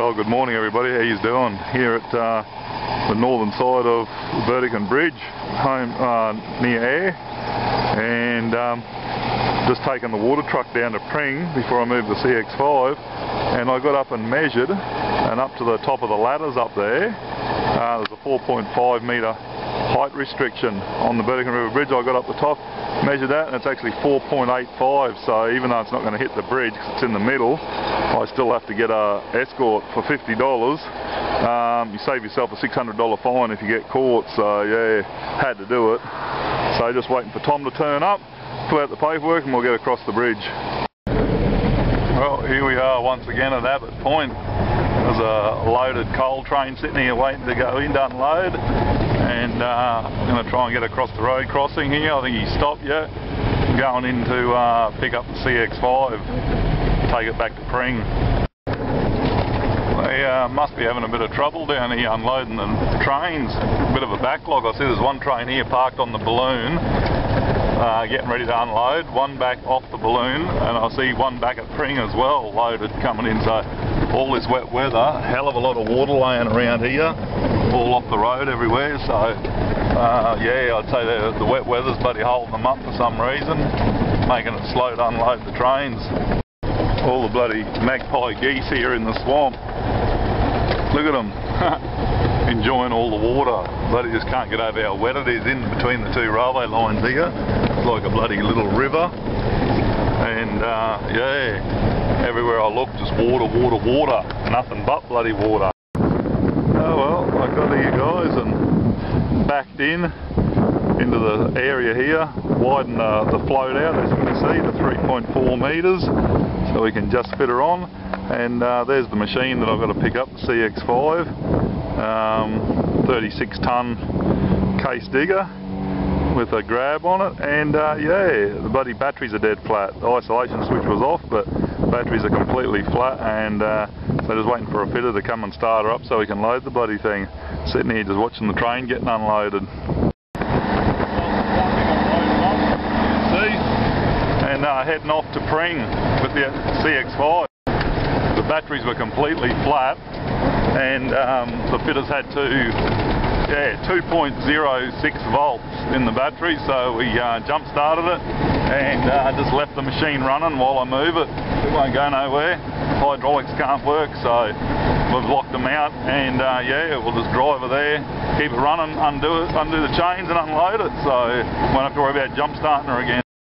Well, good morning everybody, how you doing? Here at the northern side of the Vertican Bridge, home near Ayr, and just taking the water truck down to Pring before I moved the CX5, and I got up and measured, and up to the top of the ladders up there, there's a 4.5 metre height restriction on the Vertican River Bridge. I got up the top, measured that, and it's actually 4.85, so even though it's not going to hit the bridge because it's in the middle, I still have to get a escort for $50. You save yourself a $600 fine if you get caught, so yeah, had to do it. So just waiting for Tom to turn up, fill out the paperwork, and we'll get across the bridge. Well, here we are once again at Abbott Point. There's a loaded coal train sitting here waiting to go in to unload, and I'm going to try and get across the road crossing here. I think he stopped yet. Going in to pick up the CX5, take it back to Pring. They must be having a bit of trouble down here unloading the trains. A bit of a backlog. I see there's one train here parked on the balloon, getting ready to unload, one back off the balloon, and I see one back at Pring as well, loaded, coming in. So all this wet weather, hell of a lot of water laying around here, all off the road everywhere. So yeah, I'd say the wet weather's bloody holding them up for some reason, making it slow to unload the trains. All the bloody magpie geese here in the swamp, look at them. Enjoying all the water. Bloody just can't get over how wet it is in between the two railway lines here. It's like a bloody little river, and yeah, everywhere I look just water, water, water, nothing but bloody water. Oh well, I got here guys and backed into the area here, widened the float out, as you can see, to 3.4 metres, so we can just fit her on. And there's the machine that I've got to pick up, the CX5, 36 tonne case digger with a grab on it, and yeah, the bloody batteries are dead flat. The isolation switch was off, but batteries are completely flat, and so just waiting for a fitter to come and start her up so we can load the bloody thing. Sitting here just watching the train getting unloaded. And heading off to Pring with the CX5. The batteries were completely flat, and the fitters had 2.06 volts in the battery, so we jump started it and just left the machine running while I move it. It won't go nowhere. Hydraulics can't work, so we've locked them out, and yeah, we'll just drive her there, keep it running, undo the chains and unload it, so won't have to worry about jump starting her again.